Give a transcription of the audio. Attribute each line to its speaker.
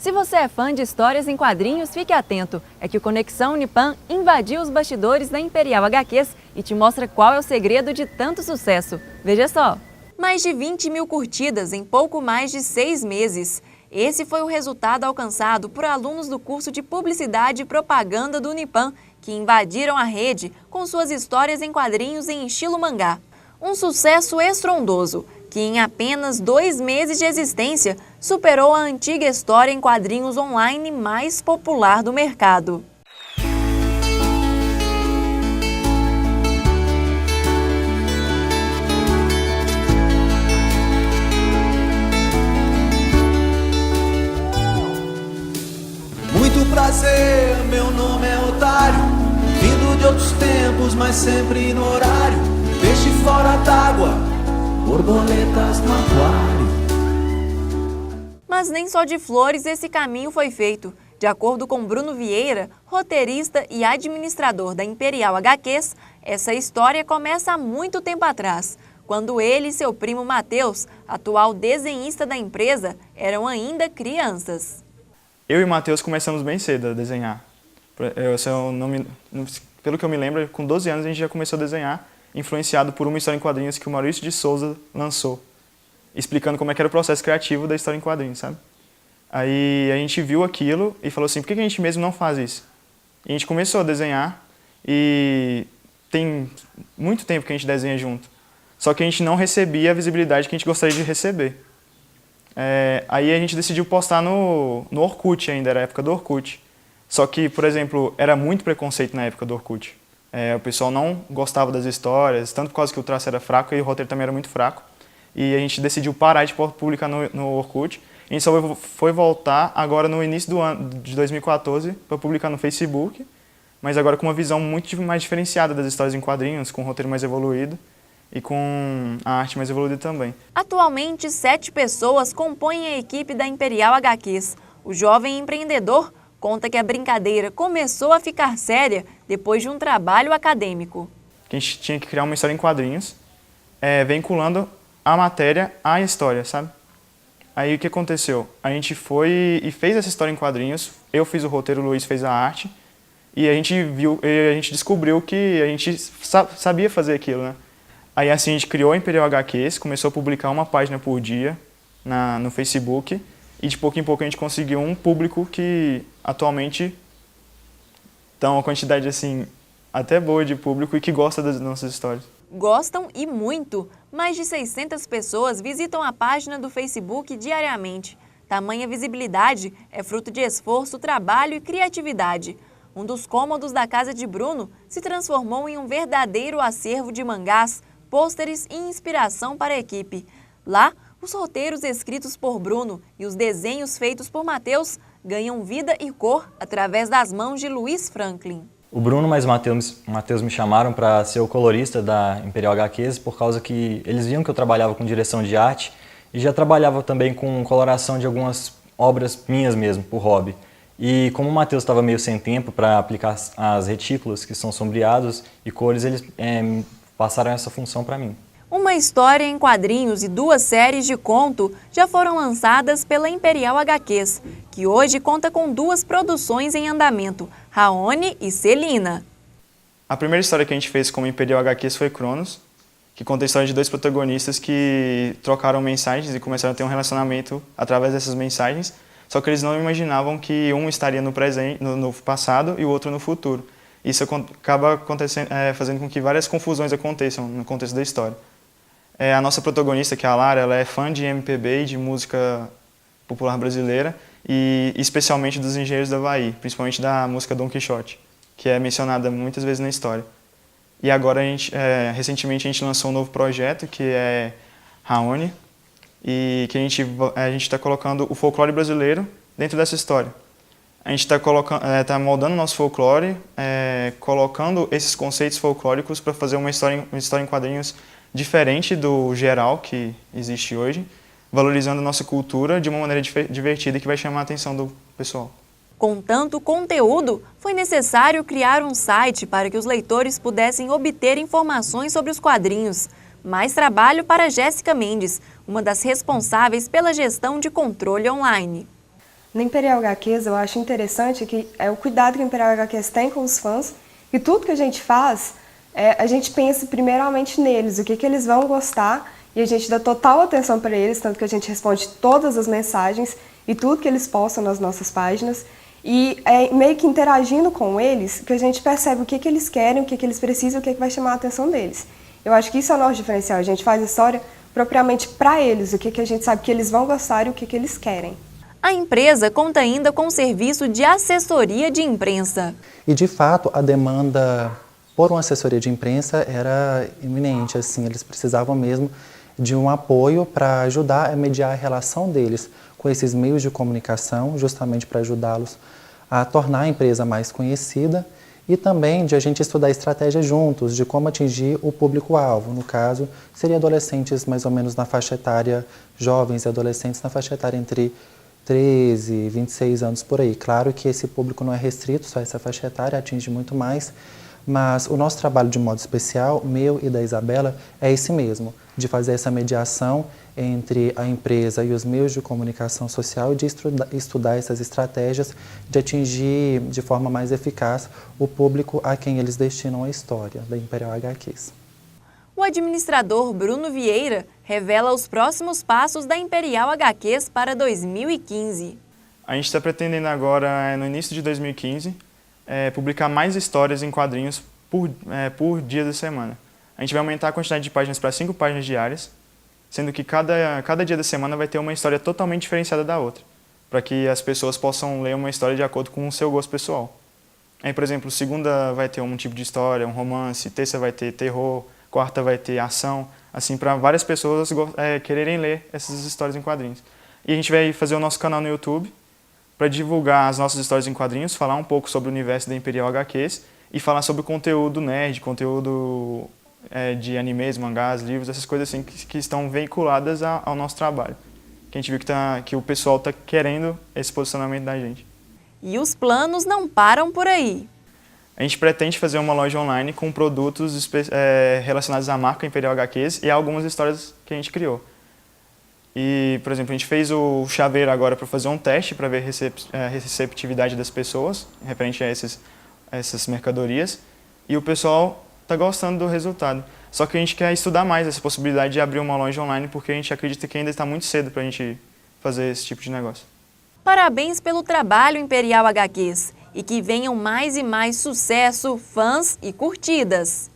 Speaker 1: Se você é fã de histórias em quadrinhos, fique atento. É que o Conexão Unipan invadiu os bastidores da Imperial HQs e te mostra qual é o segredo de tanto sucesso. Veja só! Mais de 20 mil curtidas em pouco mais de 6 meses. Esse foi o resultado alcançado por alunos do curso de Publicidade e Propaganda do Unipan, que invadiram a rede com suas histórias em quadrinhos em estilo mangá. Um sucesso estrondoso, que em apenas 2 meses de existência superou a antiga história em quadrinhos online mais popular do mercado.
Speaker 2: Muito prazer, meu nome é Otário, vindo de outros tempos, mas sempre no horário. Peixe fora d'água, borboletas no aquário.
Speaker 1: Mas nem só de flores esse caminho foi feito. De acordo com Bruno Vieira, roteirista e administrador da Imperial HQs, essa história começa há muito tempo atrás, quando ele e seu primo Matheus, atual desenhista da empresa, eram ainda crianças.
Speaker 3: Eu e o Matheus começamos bem cedo a desenhar. Pelo que eu me lembro, com 12 anos a gente já começou a desenhar, influenciado por uma história em quadrinhos que o Maurício de Souza lançou, explicando como é que era o processo criativo da história em quadrinhos, sabe? Aí a gente viu aquilo e falou assim, por que a gente mesmo não faz isso? E a gente começou a desenhar e tem muito tempo que a gente desenha junto, só que a gente não recebia a visibilidade que a gente gostaria de receber. Aí a gente decidiu postar no Orkut ainda, era a época do Orkut. Só que, por exemplo, era muito preconceito na época do Orkut. O pessoal não gostava das histórias, tanto por causa que o traço era fraco e o roteiro também era muito fraco. E a gente decidiu parar de publicar no Orkut. A gente só foi voltar agora no início do ano de 2014 para publicar no Facebook, mas agora com uma visão muito mais diferenciada das histórias em quadrinhos, com um roteiro mais evoluído e com a arte mais evoluída também.
Speaker 1: Atualmente, 7 pessoas compõem a equipe da Imperial HQs. O jovem empreendedor conta que a brincadeira começou a ficar séria depois de um trabalho acadêmico.
Speaker 3: A gente tinha que criar uma história em quadrinhos, vinculando a matéria à história, sabe? Aí o que aconteceu? A gente foi e fez essa história em quadrinhos, eu fiz o roteiro, o Luiz fez a arte, e a gente descobriu que a gente sabia fazer aquilo, né? Aí assim a gente criou a Imperial HQs, começou a publicar uma página por dia no Facebook, e de pouco em pouco a gente conseguiu um público que atualmente dá uma quantidade assim até boa de público e que gosta das nossas histórias.
Speaker 1: Gostam e muito! Mais de 600 pessoas visitam a página do Facebook diariamente. Tamanha visibilidade é fruto de esforço, trabalho e criatividade. Um dos cômodos da casa de Bruno se transformou em um verdadeiro acervo de mangás, pôsteres e inspiração para a equipe. Lá, os roteiros escritos por Bruno e os desenhos feitos por Matheus ganham vida e cor através das mãos de Luiz Franklin.
Speaker 4: O Bruno mais o Matheus me chamaram para ser o colorista da Imperial HQs por causa que eles viam que eu trabalhava com direção de arte e já trabalhava também com coloração de algumas obras minhas mesmo, por hobby. E como o Matheus estava meio sem tempo para aplicar as retículas, que são sombreados, e cores, eles passaram essa função para mim.
Speaker 1: Uma história em quadrinhos e 2 séries de conto já foram lançadas pela Imperial HQs, que hoje conta com 2 produções em andamento, Raoni e Celina.
Speaker 3: A primeira história que a gente fez como Imperial HQs foi Cronos, que conta a história de 2 protagonistas que trocaram mensagens e começaram a ter um relacionamento através dessas mensagens, só que eles não imaginavam que um estaria no presente, no passado e o outro no futuro. Isso acaba fazendo com que várias confusões aconteçam no contexto da história. A nossa protagonista, que é a Lara, ela é fã de MPB e de música popular brasileira, e especialmente dos Engenheiros do Havaí, principalmente da música Dom Quixote, que é mencionada muitas vezes na história. E agora, recentemente, a gente lançou um novo projeto, que é Raoni, e que a gente está colocando o folclore brasileiro dentro dessa história. A gente está moldando o nosso folclore, colocando esses conceitos folclóricos para fazer uma história em quadrinhos diferente do geral que existe hoje, valorizando a nossa cultura de uma maneira divertida que vai chamar a atenção do pessoal.
Speaker 1: Com tanto conteúdo, foi necessário criar um site para que os leitores pudessem obter informações sobre os quadrinhos. Mais trabalho para Jéssica Mendes, uma das responsáveis pela gestão de controle online.
Speaker 5: Na Imperial HQs, eu acho interessante que é o cuidado que a Imperial HQs tem com os fãs, e tudo que a gente faz, a gente pensa primeiramente neles, o que eles vão gostar, e a gente dá total atenção para eles, tanto que a gente responde todas as mensagens e tudo que eles postam nas nossas páginas, e é meio que interagindo com eles que a gente percebe o que eles querem, o que eles precisam, o que vai chamar a atenção deles. Eu acho que isso é o nosso diferencial, a gente faz a história propriamente para eles, o que a gente sabe que eles vão gostar e o que eles querem.
Speaker 1: A empresa conta ainda com o serviço de assessoria de imprensa.
Speaker 6: E, de fato, a demanda por uma assessoria de imprensa era iminente, assim, eles precisavam mesmo de um apoio para ajudar a mediar a relação deles com esses meios de comunicação, justamente para ajudá-los a tornar a empresa mais conhecida e também de a gente estudar estratégias juntos, de como atingir o público-alvo. No caso, seria adolescentes mais ou menos na faixa etária, jovens e adolescentes na faixa etária entre 13 e 26 anos por aí. Claro que esse público não é restrito, só essa faixa etária atinge muito mais, mas o nosso trabalho de modo especial, meu e da Isabela, é esse mesmo, de fazer essa mediação entre a empresa e os meios de comunicação social e de estudar essas estratégias de atingir de forma mais eficaz o público a quem eles destinam a história da Imperial HQs.
Speaker 1: O administrador Bruno Vieira revela os próximos passos da Imperial HQs para 2015.
Speaker 3: A gente está pretendendo agora, no início de 2015, publicar mais histórias em quadrinhos por dia da semana. A gente vai aumentar a quantidade de páginas para 5 páginas diárias, sendo que cada dia da semana vai ter uma história totalmente diferenciada da outra, para que as pessoas possam ler uma história de acordo com o seu gosto pessoal. Aí, por exemplo, segunda vai ter um tipo de história, um romance, terça vai ter terror, quarta vai ter ação, assim, para várias pessoas quererem ler essas histórias em quadrinhos. E a gente vai fazer o nosso canal no YouTube para divulgar as nossas histórias em quadrinhos, falar um pouco sobre o universo da Imperial HQs e falar sobre conteúdo nerd, conteúdo de animes, mangás, livros, essas coisas assim que estão veiculadas ao nosso trabalho. Que a gente viu que o pessoal está querendo esse posicionamento da gente.
Speaker 1: E os planos não param por aí.
Speaker 3: A gente pretende fazer uma loja online com produtos relacionados à marca Imperial HQs e algumas histórias que a gente criou. E, por exemplo, a gente fez o chaveiro agora para fazer um teste para ver a receptividade das pessoas referente a essas mercadorias. E o pessoal está gostando do resultado. Só que a gente quer estudar mais essa possibilidade de abrir uma loja online porque a gente acredita que ainda está muito cedo para a gente fazer esse tipo de negócio.
Speaker 1: Parabéns pelo trabalho Imperial HQs e que venham mais e mais sucesso, fãs e curtidas.